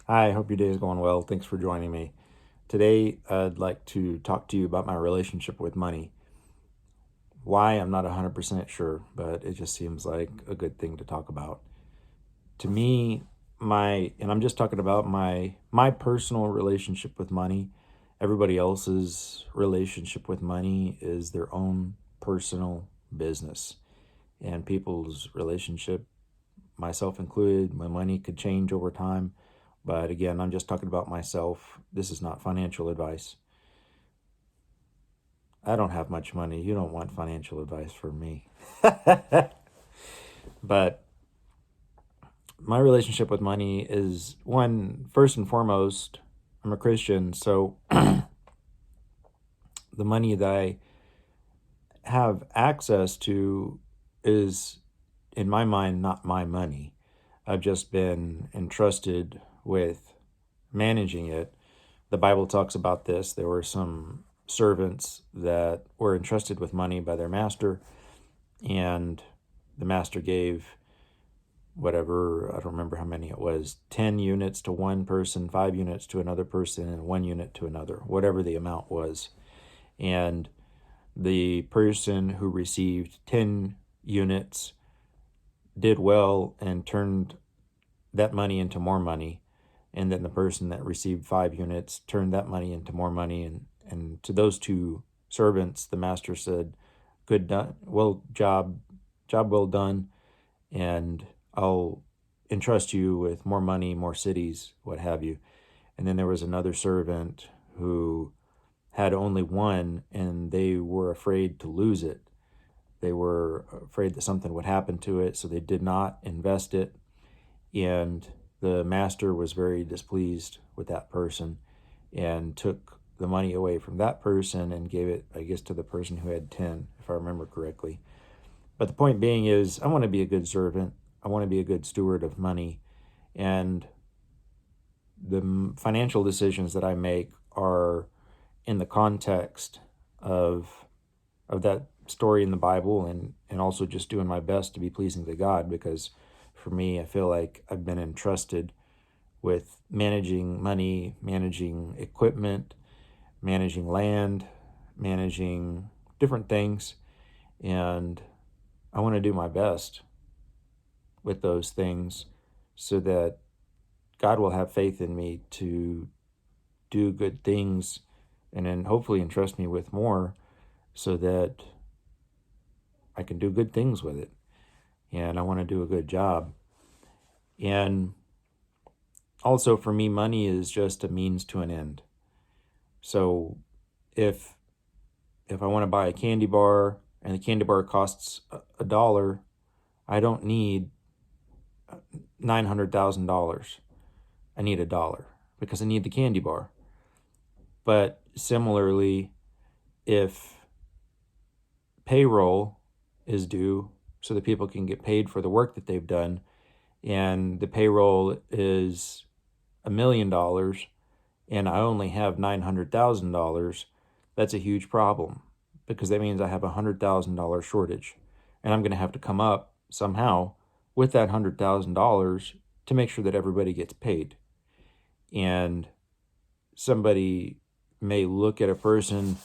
Hi, I hope your day is going well. Thanks for joining me. Today, I'd like to talk to you about my relationship with money. Why, I'm not 100% sure, but it just seems like a good thing to talk about. To me, and I'm just talking about my personal relationship with money. Everybody else's relationship with money is their own personal business. And people's relationship, myself included, my money could change over time. But again, I'm just talking about myself. This is not financial advice. I don't have much money. You don't want financial advice from me. But my relationship with money is one, first and foremost, I'm a Christian. So the money that I have access to is, in my mind, not my money. I've just been entrusted with managing it. The Bible talks about this. There were some servants that were entrusted with money by their master, and the master gave whatever, I don't remember how many it was, 10 units to one person, 5 units to another person, and 1 unit to another, whatever the amount was. And the person who received 10 units did well and turned that money into more money. And then the person that received 5 units turned that money into more money. And to those two servants, the master said, good done, job well done. And I'll entrust you with more money, more cities, what have you. And then there was another servant who had only one, and they were afraid to lose it. They were afraid that something would happen to it, so they did not invest it. And the master was very displeased with that person and took the money away from that person and gave it, I guess, to the person who had 10, if I remember correctly. But the point being is, I want to be a good servant. I want to be a good steward of money. And the financial decisions that I make are in the context of that story in the Bible, and also just doing my best to be pleasing to God, because for me, I feel like I've been entrusted with managing money, managing equipment, managing land, managing different things, and I want to do my best with those things so that God will have faith in me to do good things and then hopefully entrust me with more so that I can do good things with it. And I want to do a good job. And also for me, money is just a means to an end. So if I want to buy a candy bar and the candy bar costs $1, I don't need $900,000. I need $1 because I need the candy bar. But similarly, if payroll is due so that people can get paid for the work that they've done, and the payroll is $1 million and I only have $900,000, that's a huge problem because that means I have $100,000 shortage. And I'm going to have to come up somehow with that $100,000 to make sure that everybody gets paid. And somebody may look at a person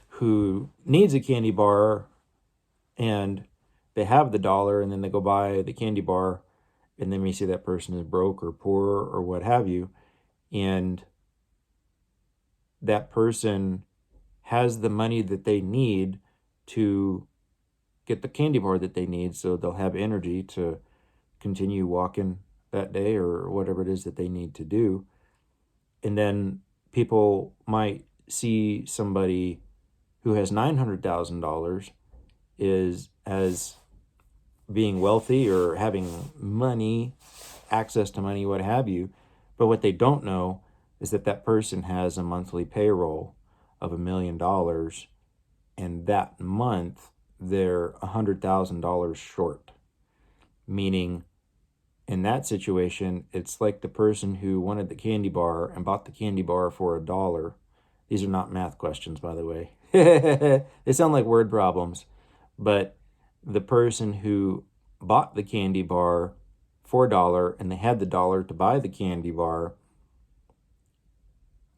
who needs a candy bar and they have the dollar and then they go buy the candy bar, and then we see that person is broke or poor or what have you. And that person has the money that they need to get the candy bar that they need, so they'll have energy to continue walking that day or whatever it is that they need to do. And then people might see somebody who has $900,000 is as being wealthy or having money, access to money, what have you. But what they don't know is that that person has a monthly payroll of $1 million, and that month they're $100,000 short. Meaning, in that situation, it's like the person who wanted the candy bar and bought the candy bar for $1. These are not math questions, by the way. They sound like word problems, but the person who bought the candy bar for $1 and they had the dollar to buy the candy bar,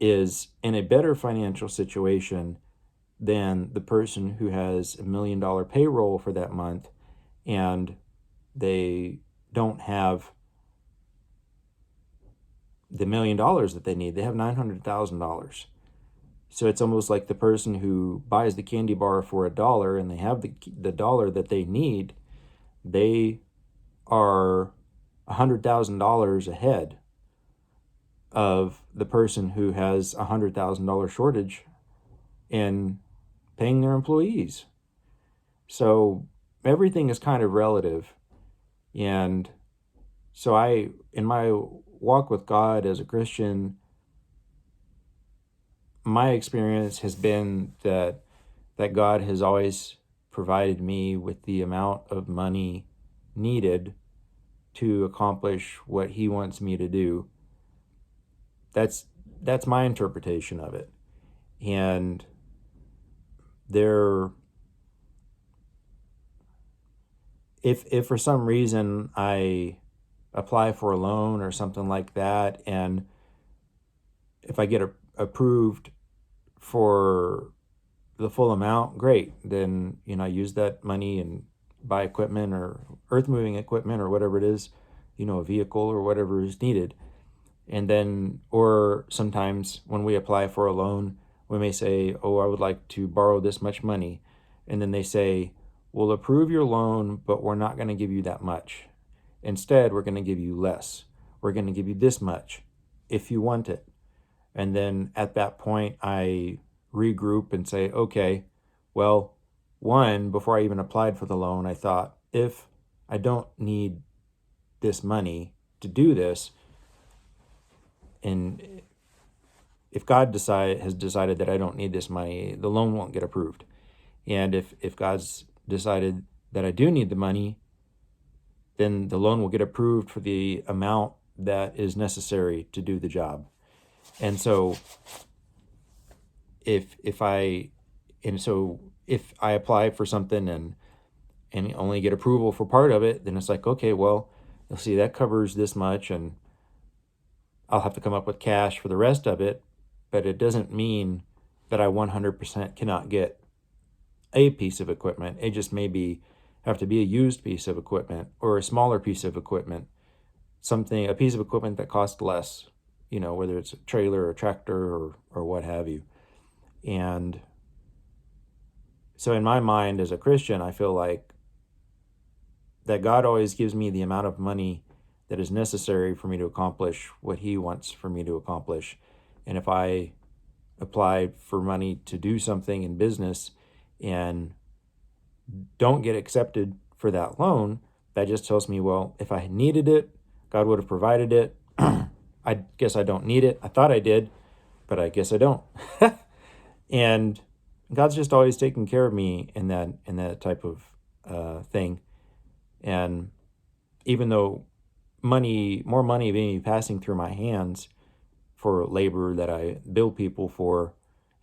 is in a better financial situation than the person who has $1 million payroll for that month and they don't have the $1 million that they need. They have $900,000. So it's almost like the person who buys the candy bar for $1 and they have the dollar that they need, they are $100,000 ahead of the person who has a $100,000 shortage in paying their employees. So everything is kind of relative. And so in my walk with God as a Christian, my experience has been that God has always provided me with the amount of money needed to accomplish what he wants me to do. That's my interpretation of it. And if for some reason I apply for a loan or something like that, and if I get approved for the full amount, great. Then, I use that money and buy equipment or earth moving equipment or whatever it is, a vehicle or whatever is needed. And then, or sometimes when we apply for a loan, we may say, oh, I would like to borrow this much money. And then they say, we'll approve your loan, but we're not going to give you that much. Instead, we're going to give you less. We're going to give you this much if you want it. And then at that point, I regroup and say, okay, well, before I even applied for the loan, I thought, if I don't need this money to do this, and if God has decided that I don't need this money, the loan won't get approved. And if God's decided that I do need the money, then the loan will get approved for the amount that is necessary to do the job. And so if I apply for something and only get approval for part of it, then it's like, okay, well, you'll see that covers this much, and I'll have to come up with cash for the rest of it. But it doesn't mean that I 100% cannot get a piece of equipment. It just have to be a used piece of equipment or a smaller piece of equipment, a piece of equipment that costs less, whether it's a trailer or a tractor or what have you. And so in my mind as a Christian, I feel like that God always gives me the amount of money that is necessary for me to accomplish what he wants for me to accomplish. And if I apply for money to do something in business and don't get accepted for that loan, that just tells me, well, if I needed it, God would have provided it. I guess I don't need it. I thought I did, but I guess I don't. And God's just always taking care of me in that type of thing. And even though more money may be passing through my hands for labor that I bill people for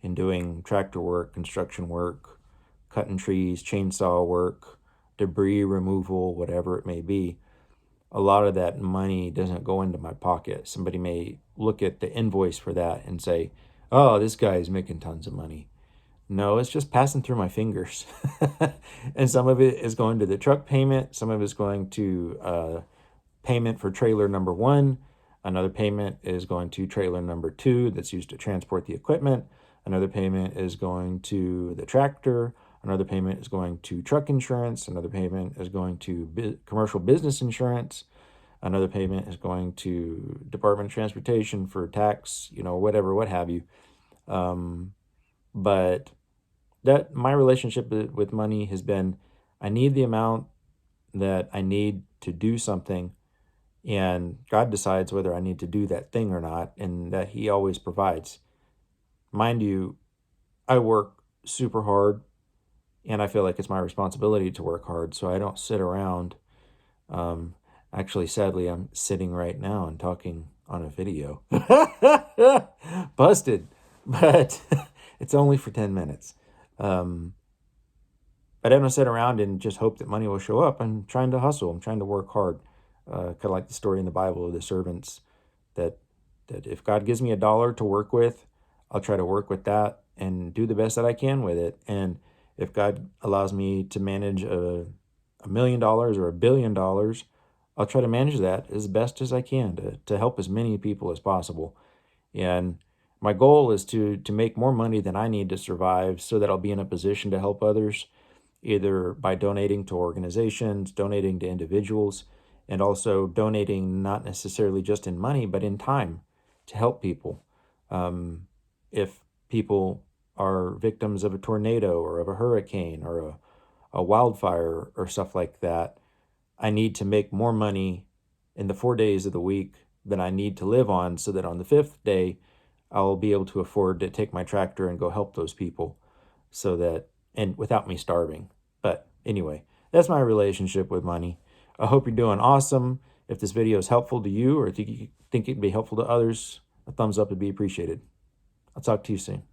in doing tractor work, construction work, cutting trees, chainsaw work, debris removal, whatever it may be, a lot of that money doesn't go into my pocket. Somebody may look at the invoice for that and say, oh, this guy is making tons of money. No, it's just passing through my fingers. And some of it is going to the truck payment. Some of it is going to payment for trailer number 1. Another payment is going to trailer number 2 that's used to transport the equipment. Another payment is going to the tractor. Another payment is going to truck insurance. Another payment is going to commercial business insurance. Another payment is going to Department of Transportation for tax, whatever, what have you. But that my relationship with money has been, I need the amount that I need to do something, and God decides whether I need to do that thing or not, and that he always provides. Mind you, I work super hard, and I feel like it's my responsibility to work hard, so I don't sit around. Actually, sadly, I'm sitting right now and talking on a video. Busted, but it's only for 10 minutes. But I don't sit around and just hope that money will show up. I'm trying to hustle. I'm trying to work hard. Kind of like the story in the Bible of the servants, that if God gives me $1 to work with, I'll try to work with that and do the best that I can with it. And if God allows me to manage $1 million or $1 billion, I'll try to manage that as best as I can to help as many people as possible. And my goal is to make more money than I need to survive so that I'll be in a position to help others, either by donating to organizations, donating to individuals, and also donating not necessarily just in money, but in time to help people. If people are victims of a tornado or of a hurricane or a wildfire or stuff like that, I need to make more money in the 4 days of the week than I need to live on so that on the fifth day, I'll be able to afford to take my tractor and go help those people so that, and without me starving. But anyway, that's my relationship with money. I hope you're doing awesome. If this video is helpful to you or if you think it'd be helpful to others, a thumbs up would be appreciated. I'll talk to you soon.